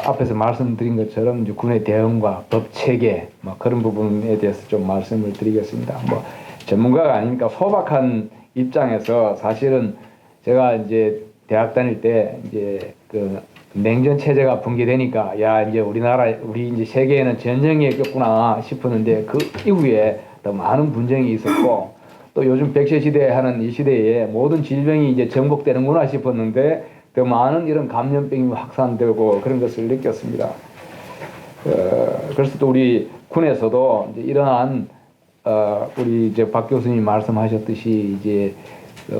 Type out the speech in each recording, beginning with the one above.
앞에서 말씀드린 것처럼 이제 군의 대응과 법 체계 뭐 그런 부분에 대해서 좀 말씀을 드리겠습니다. 뭐 전문가가 아니니까 소박한 입장에서 사실은 제가 이제 대학 다닐 때 이제 그 냉전 체제가 붕괴되니까 야 이제 우리 이제 세계에는 전쟁이 있겠구나 싶었는데 그 이후에 더 많은 분쟁이 있었고 또 요즘 백세 시대 하는 이 시대에 모든 질병이 이제 정복되는구나 싶었는데 더 많은 이런 감염병이 확산되고 그런 것을 느꼈습니다. 그래서 또 우리 군에서도 이제 이러한 우리 이제 박 교수님 말씀하셨듯이 이제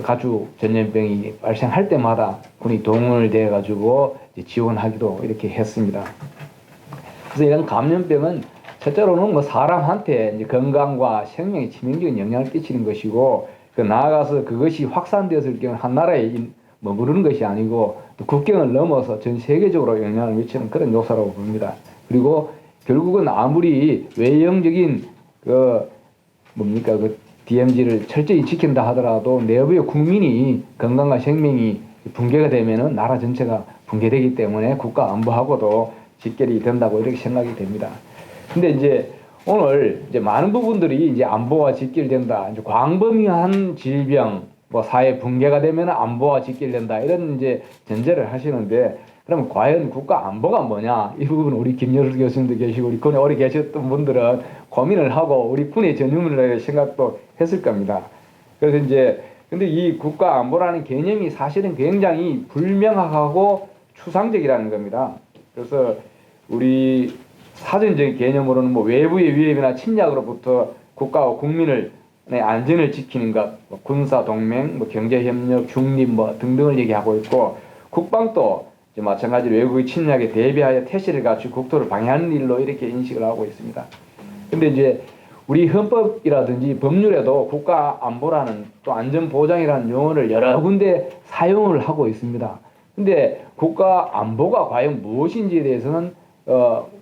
가축 전염병이 발생할 때마다 군이 동원을 돼 가지고 지원하기도 이렇게 했습니다. 그래서 이런 감염병은 첫째로는 뭐 사람한테 이제 건강과 생명에 치명적인 영향을 끼치는 것이고 그 나아가서 그것이 확산되었을 경우 한 나라에 머무르는 것이 아니고 또 국경을 넘어서 전 세계적으로 영향을 미치는 그런 요소라고 봅니다. 그리고 결국은 아무리 외형적인 그 DMZ를 철저히 지킨다 하더라도 내부의 국민이 건강과 생명이 붕괴가 되면은 나라 전체가 붕괴되기 때문에 국가 안보하고도 직결이 된다고 이렇게 생각이 됩니다. 근데 이제 오늘 이제 많은 부분들이 이제 안보와 직결된다. 이제 광범위한 질병, 뭐 사회 붕괴가 되면 안보와 직결된다. 이런 이제 전제를 하시는데 그럼 과연 국가 안보가 뭐냐? 이 부분 우리 김여수 교수님도 계시고 우리 군에 오래 계셨던 분들은 고민을 하고 우리 군의 전유물이라고 생각도 했을 겁니다. 그래서 이제 근데 이 국가 안보라는 개념이 사실은 굉장히 불명확하고 추상적이라는 겁니다. 그래서 우리 사전적인 개념으로는 뭐 외부의 위협이나 침략으로부터 국가와 국민을 안전을 지키는 것, 뭐 군사 동맹, 뭐 경제 협력, 중립 뭐 등등을 얘기하고 있고 국방도 이제 마찬가지로 외국의 침략에 대비하여 태세를 갖추고 국토를 방해하는 일로 이렇게 인식을 하고 있습니다. 근데 이제 우리 헌법이라든지 법률에도 국가 안보라는 또 안전 보장이라는 용어를 여러 군데 사용을 하고 있습니다. 근데 국가 안보가 과연 무엇인지에 대해서는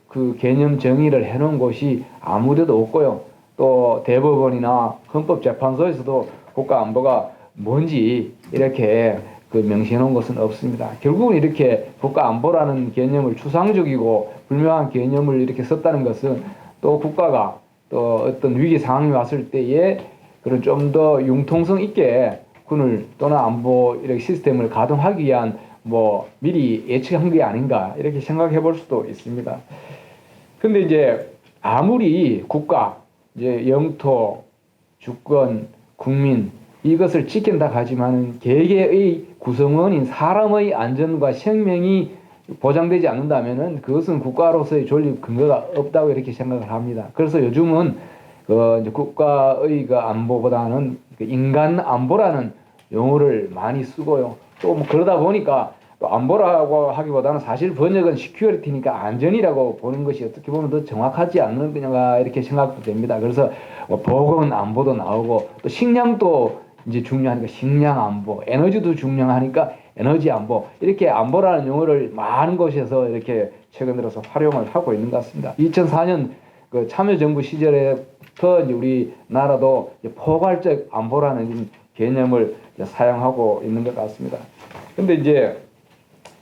그 개념 정의를 해놓은 곳이 아무데도 없고요. 또 대법원이나 헌법재판소에서도 국가 안보가 뭔지 이렇게 그 명시해 놓은 것은 없습니다. 결국은 이렇게 국가 안보라는 개념을 추상적이고 불명확한 개념을 이렇게 썼다는 것은 또 국가가 또 어떤 위기 상황이 왔을 때에 그런 좀 더 융통성 있게 군을 또는 안보 이렇게 시스템을 가동하기 위한 뭐 미리 예측한 게 아닌가 이렇게 생각해 볼 수도 있습니다. 근데 이제 아무리 국가, 이제 영토, 주권, 국민 이것을 지킨다 하지만은 개개의 구성원인 사람의 안전과 생명이 보장되지 않는다면은 그것은 국가로서의 존립 근거가 없다고 이렇게 생각을 합니다. 그래서 요즘은 이제 국가의 그 안보보다는 그 인간 안보라는 용어를 많이 쓰고요. 또 뭐 그러다 보니까 또 안보라고 하기보다는 사실 번역은 시큐리티니까 안전이라고 보는 것이 어떻게 보면 더 정확하지 않는가 이렇게 생각도 됩니다. 그래서 뭐 보건 안보도 나오고 또 식량도 이제 중요하니까 식량 안보, 에너지도 중요하니까 에너지 안보 이렇게 안보라는 용어를 많은 곳에서 이렇게 최근 들어서 활용을 하고 있는 것 같습니다. 2004년 그 참여정부 시절에부터 이제 우리나라도 이제 포괄적 안보라는 개념을 이제 사용하고 있는 것 같습니다. 근데 이제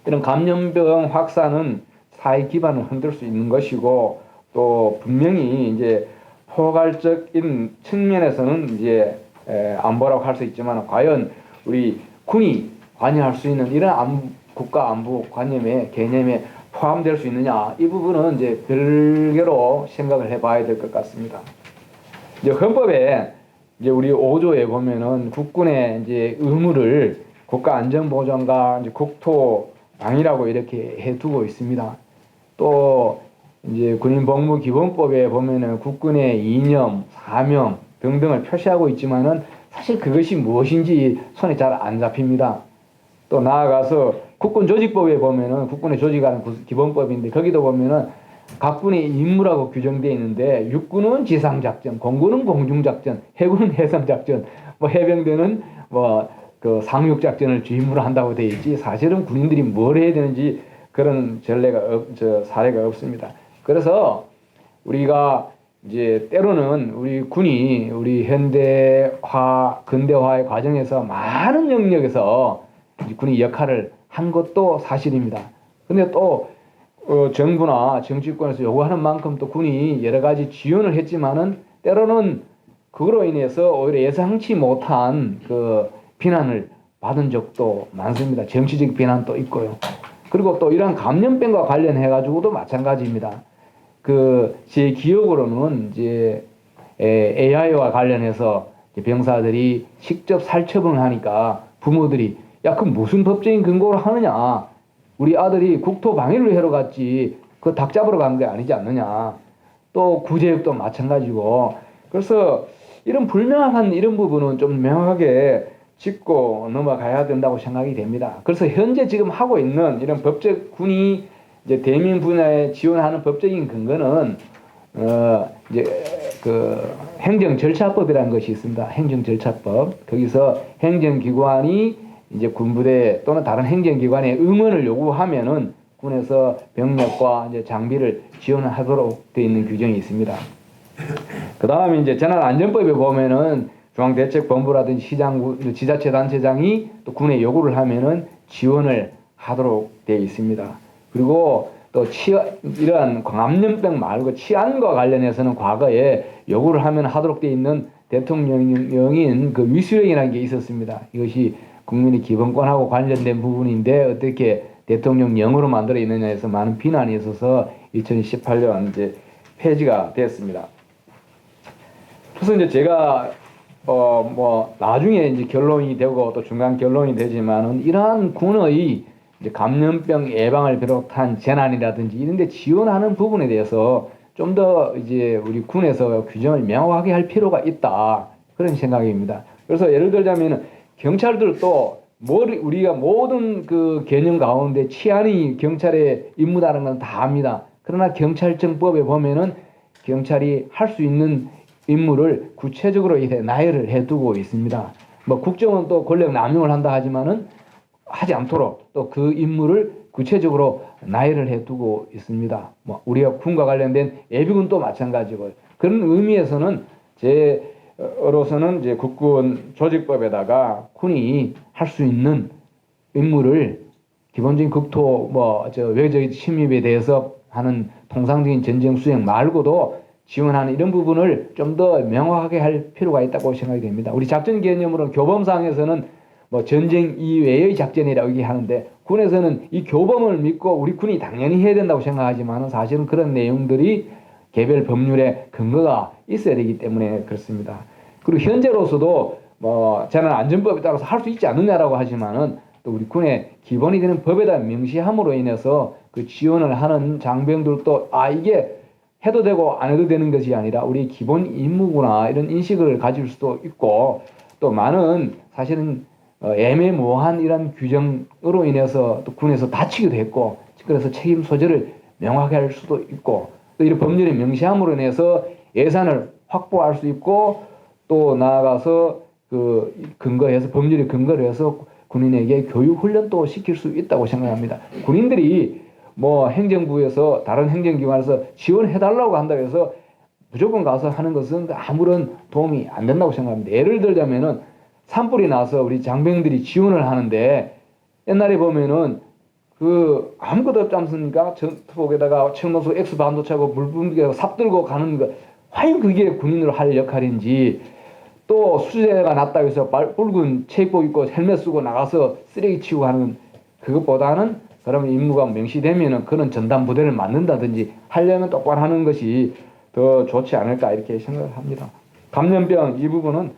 이런 감염병 확산은 사회 기반을 흔들 수 있는 것이고 또 분명히 이제 포괄적인 측면에서는 이제 안보라고 할 수 있지만 과연 우리 군이 관여할 수 있는 이런 국가 안보 개념에 포함될 수 있느냐 이 부분은 이제 별개로 생각을 해봐야 될 것 같습니다. 이제 헌법에 이제 우리 5조에 보면은 국군의 이제 의무를 국가 안전보장과 이제 국토 방위라고 이렇게 해두고 있습니다. 또 이제 군인복무기본법에 보면은 국군의 이념, 사명 등등을 표시하고 있지만은 사실 그것이 무엇인지 손에 잘 안 잡힙니다. 또 나아가서 국군조직법에 보면은 국군의 조직하는 기본법인데 거기도 보면은 각 군의 임무라고 규정되어 있는데 육군은 지상작전, 공군은 공중작전, 해군은 해상작전, 뭐 해병대는 뭐 그 상륙작전을 주임무로 한다고 되어 있지 사실은 군인들이 뭘 해야 되는지 그런 사례가 없습니다. 그래서 우리가 이제 때로는 우리 군이 우리 현대화, 근대화의 과정에서 많은 영역에서 군이 역할을 한 것도 사실입니다. 근데 또 정부나 정치권에서 요구하는 만큼 또 군이 여러 가지 지원을 했지만은 때로는 그거로 인해서 오히려 예상치 못한 그 비난을 받은 적도 많습니다. 정치적 비난도 있고요. 그리고 또 이런 감염병과 관련해 가지고도 마찬가지입니다. 제 기억으로는 이제 AI와 관련해서 병사들이 직접 살처분을 하니까 부모들이 야, 그럼 무슨 법적인 근거로 하느냐? 우리 아들이 국토 방위를 하러 갔지 그 닭 잡으러 간 게 아니지 않느냐? 또 구제역도 마찬가지고. 그래서 이런 불명확한 이런 부분은 좀 명확하게 짚고 넘어가야 된다고 생각이 됩니다. 그래서 현재 지금 하고 있는 이런 법적 군이 이제 대민 분야에 지원하는 법적인 근거는 이제 행정절차법이라는 것이 있습니다. 행정절차법. 거기서 행정기관이 이제 군부대 또는 다른 행정기관의 응원을 요구하면은 군에서 병력과 이제 장비를 지원하도록 되어 있는 규정이 있습니다. 그 다음에 이제 재난안전법에 보면은 중앙대책본부라든지 시장군, 지자체단체장이 또 군에 요구를 하면은 지원을 하도록 되어 있습니다. 그리고 또 이러한 감염병 말고 치안과 관련해서는 과거에 요구를 하면 하도록 되어 있는 대통령령인 그 위수령이라는 게 있었습니다. 이것이 국민의 기본권하고 관련된 부분인데 어떻게 대통령령으로 만들어 있느냐에서 많은 비난이 있어서 2018년 이제 폐지가 됐습니다. 그래서 이제 제가 나중에 이제 결론이 되고 또 중간 결론이 되지만은 이러한 군의 이제 감염병 예방을 비롯한 재난이라든지 이런 데 지원하는 부분에 대해서 좀 더 이제 우리 군에서 규정을 명확하게 할 필요가 있다. 그런 생각입니다. 그래서 예를 들자면은 경찰들도 우리가 모든 그 개념 가운데 치안이 경찰의 임무다라는 건 다 압니다. 그러나 경찰청법에 보면은 경찰이 할 수 있는 임무를 구체적으로 나열을 해두고 있습니다. 국정은 또 권력 남용을 한다 하지만은 하지 않도록 또 그 임무를 구체적으로 나열을 해두고 있습니다. 우리가 군과 관련된 예비군도 마찬가지고 그런 의미에서는 제로서는 이제 국군 조직법에다가 군이 할 수 있는 임무를 기본적인 국토 외적 침입에 대해서 하는 통상적인 전쟁 수행 말고도 지원하는 이런 부분을 좀 더 명확하게 할 필요가 있다고 생각이 됩니다. 우리 작전 개념으로 교범상에서는 전쟁 이외의 작전이라고 얘기하는데 군에서는 이 교범을 믿고 우리 군이 당연히 해야 된다고 생각하지만 사실은 그런 내용들이 개별 법률에 근거가 있어야 되기 때문에 그렇습니다. 그리고 현재로서도 재난안전법에 따라서 할 수 있지 않느냐라고 하지만은 또 우리 군의 기본이 되는 법에다 명시함으로 인해서 그 지원을 하는 장병들도 이게 해도 되고 안 해도 되는 것이 아니라 우리 기본 임무구나 이런 인식을 가질 수도 있고 또 많은 사실은 애매모호한 이런 규정으로 인해서 또 군에서 다치기도 했고 그래서 책임 소재를 명확히 할 수도 있고 또 이런 법률의 명시함으로 인해서 예산을 확보할 수 있고 또 나아가서 근거해서 법률의 근거를 해서 군인에게 교육 훈련도 시킬 수 있다고 생각합니다. 군인들이 행정부에서 다른 행정기관에서 지원해달라고 한다고 해서 무조건 가서 하는 것은 아무런 도움이 안 된다고 생각합니다. 예를 들자면은 산불이 나서 우리 장병들이 지원을 하는데 옛날에 보면은 아무것도 없지 않습니까? 전투복에다가 청노수 X 반도차고 물 뿜기고 삽 들고 가는 거 과연 그게 군인으로 할 역할인지 또 수재가 났다고 해서 붉은 체육복 입고 헬멧 쓰고 나가서 쓰레기 치우고 하는 그것보다는 그러면 임무가 명시되면은 그런 전담 부대를 만든다든지 하려면 똑바로 하는 것이 더 좋지 않을까 이렇게 생각을 합니다. 감염병 이 부분은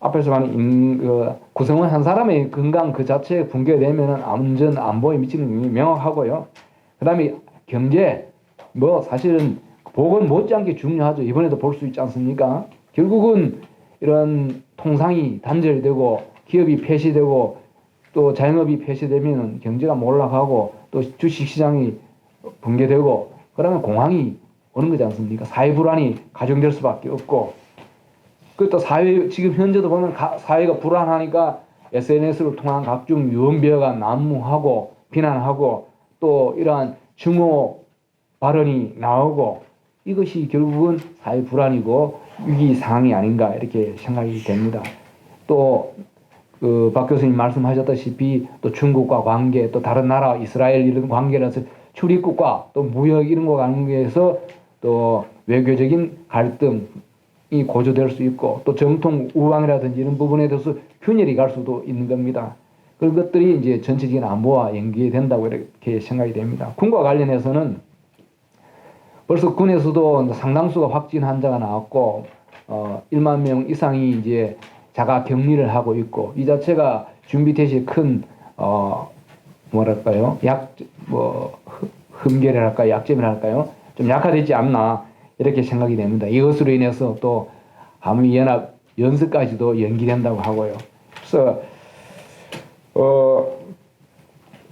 앞에서 말한 구성원 한 사람의 건강 그 자체에 붕괴되면은 안전 안보에 미치는 영향이 명확하고요. 그다음에 경제 사실은 보건 못지않게 중요하죠. 이번에도 볼 수 있지 않습니까? 결국은 이런 통상이 단절되고 기업이 폐시되고 또 자영업이 폐시되면 경제가 몰락하고 또 주식시장이 붕괴되고 그러면 공황이 오는 거지 않습니까? 사회 불안이 가중될 수밖에 없고 또 사회 지금 현재도 보면 사회가 불안하니까 SNS를 통한 각종 유언비어가 난무하고 비난하고 또 이러한 증오 발언이 나오고 이것이 결국은 사회 불안이고 위기 상황이 아닌가 이렇게 생각이 됩니다. 또 박 교수님 말씀하셨다시피 또 중국과 관계 또 다른 나라 이스라엘 이런 관계라서 출입국과 또 무역 이런 거 관계에서 또 외교적인 갈등이 고조될 수 있고 또 정통 우방이라든지 이런 부분에 대해서 균열이 갈 수도 있는 겁니다. 그런 것들이 이제 전체적인 안보와 연계된다고 이렇게 생각이 됩니다. 군과 관련해서는 벌써 군에서도 상당수가 확진 환자가 나왔고 1만 명 이상이 이제 자가 격리를 하고 있고 이 자체가 준비 대시에 큰 뭐랄까요 흠결이랄까요 약점이랄까요 좀 약화되지 않나 이렇게 생각이 됩니다. 이것으로 인해서 또 한미연합 연습까지도 연기된다고 하고요. 그래서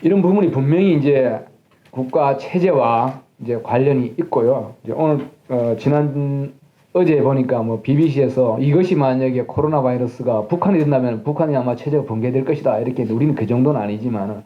이런 부분이 분명히 이제 국가 체제와 이제 관련이 있고요. 이제 오늘 어제 보니까 뭐 BBC에서 이것이 만약에 코로나 바이러스가 북한이 된다면 북한이 아마 체제가 붕괴될 것이다 이렇게 우리는 그 정도는 아니지만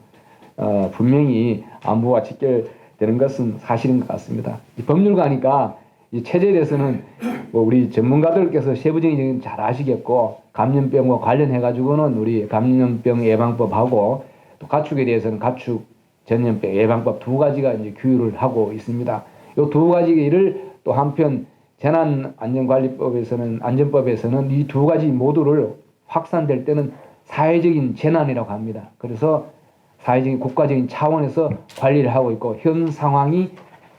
분명히 안보와 직결되는 것은 사실인 것 같습니다. 이 법률가니까 이 체제에 대해서는 뭐 우리 전문가들께서 세부적인 잘 아시겠고 감염병과 관련해 가지고는 우리 감염병 예방법하고 또 가축에 대해서는 가축 전염병 예방법 두 가지가 이제 규율을 하고 있습니다. 이 두 가지를 또 한편 재난안전관리법에서는 안전법에서는 이 두 가지 모두를 확산될 때는 사회적인 재난이라고 합니다. 그래서 사회적인 국가적인 차원에서 관리를 하고 있고 현 상황이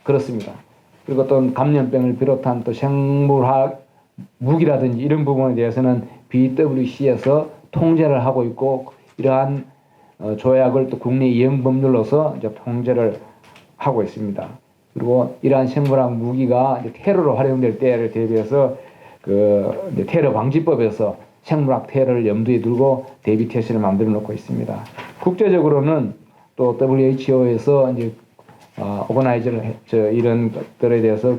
그렇습니다. 그리고 또 감염병을 비롯한 또 생물학 무기라든지 이런 부분에 대해서는 BWC에서 통제를 하고 있고 이러한 조약을 또 국내 이행 법률로서 이제 통제를 하고 있습니다. 그리고 이러한 생물학 무기가 이제 테러로 활용될 때를 대비해서 이제 테러 방지법에서 생물학 테러를 염두에 두고 대비 태세를 만들어 놓고 있습니다. 국제적으로는 또 WHO에서 이제 오거나이저를 이런 것들에 대해서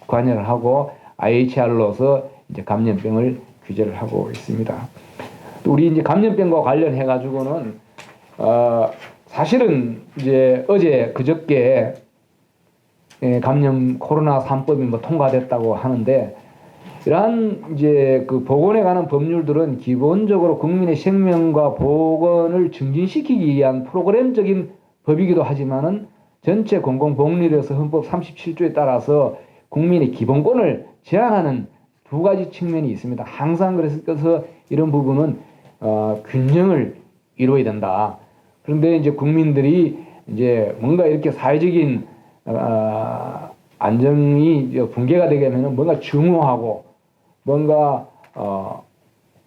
관여를 하고 IHR로서 이제 감염병을 규제를 하고 있습니다. 또 우리 이제 감염병과 관련해 가지고는 사실은 이제 어제 그저께 감염 코로나 3법이 뭐 통과됐다고 하는데 이러한 이제 그 보건에 관한 법률들은 기본적으로 국민의 생명과 보건을 증진시키기 위한 프로그램적인 법이기도 하지만은 전체 공공복리로서 헌법 37조에 따라서 국민의 기본권을 제한하는 두 가지 측면이 있습니다. 항상 그래서 이런 부분은 균형을 이루어야 된다. 그런데 이제 국민들이 이제 뭔가 이렇게 사회적인 안정이 붕괴가 되게 되면 뭔가 증오하고 뭔가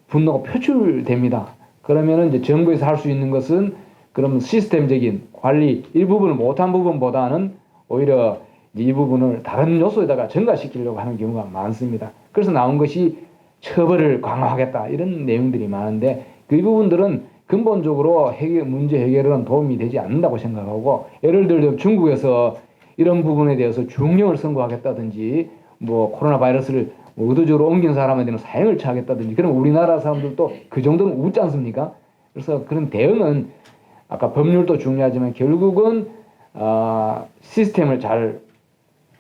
분노가 표출됩니다. 그러면은 이제 정부에서 할 수 있는 것은 그럼 시스템적인 관리 일부분을 못한 부분보다는 오히려 이 부분을 다른 요소에다가 전가시키려고 하는 경우가 많습니다. 그래서 나온 것이 처벌을 강화하겠다 이런 내용들이 많은데 그 부분들은 근본적으로 문제 해결은 도움이 되지 않는다고 생각하고 예를 들어 중국에서 이런 부분에 대해서 중령을 선고하겠다든지 뭐 코로나 바이러스를 의도적으로 옮긴 사람한테는 사형을 처하겠다든지 그럼 우리나라 사람들도 그 정도는 웃지 않습니까? 그래서 그런 대응은 아까 법률도 중요하지만 결국은 시스템을 잘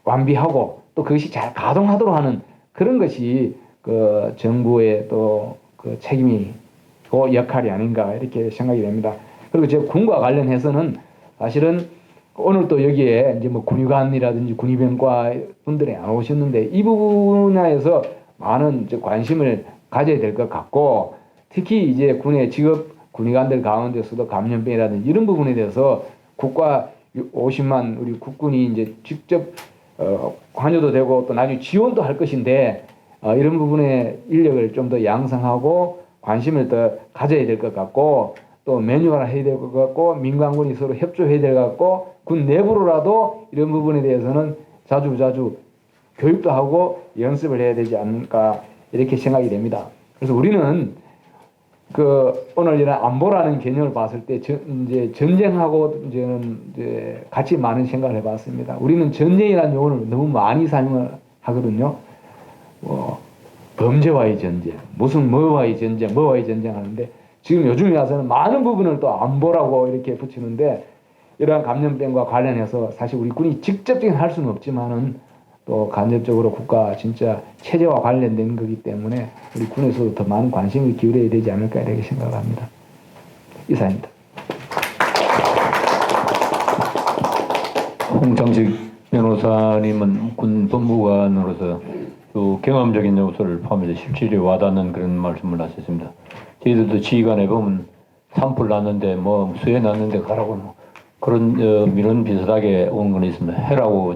완비하고 또 그것이 잘 가동하도록 하는 그런 것이 그 정부의 또 그 책임이고 역할이 아닌가 이렇게 생각이 됩니다. 그리고 제 군과 관련해서는 사실은 오늘 또 여기에 이제 뭐 군의관이라든지 군의병과 분들이 안 오셨는데 이 분야에서 많은 이제 관심을 가져야 될 것 같고 특히 이제 군의 직업 군의관들 가운데서도 감염병이라든지 이런 부분에 대해서 국가 50만 우리 국군이 이제 직접 관여도 되고 또 나중에 지원도 할 것인데 이런 부분에 인력을 좀 더 양성하고 관심을 더 가져야 될 것 같고 또 매뉴얼화 해야 될 것 같고 민간군이 서로 협조해야 될 것 같고 군 내부로라도 이런 부분에 대해서는 자주 교육도 하고 연습을 해야 되지 않을까 이렇게 생각이 됩니다. 그래서 우리는 오늘 이런 안보라는 개념을 봤을 때 이제 전쟁하고 이제 같이 많은 생각을 해봤습니다. 우리는 전쟁이라는 용어를 너무 많이 사용을 하거든요. 범죄와의 전쟁, 무슨 뭐와의 전쟁, 뭐와의 전쟁 하는데 지금 요즘에 와서는 많은 부분을 또 안보라고 이렇게 붙이는데 이러한 감염병과 관련해서 사실 우리 군이 직접적인 할 수는 없지만은 또 간접적으로 국가 진짜 체제와 관련된 거기 때문에 우리 군에서도 더 많은 관심을 기울여야 되지 않을까 이렇게 생각을 합니다. 이상입니다. 홍창식 변호사님은 군 법무관으로서 또 경험적인 요소를 포함해서 실질에 와닿는 그런 말씀을 하셨습니다. 저희들도 지휘관에 보면 산불 났는데 뭐 수해 났는데 가라고 그런 민원 비슷하게 온 건 있습니다. 해라고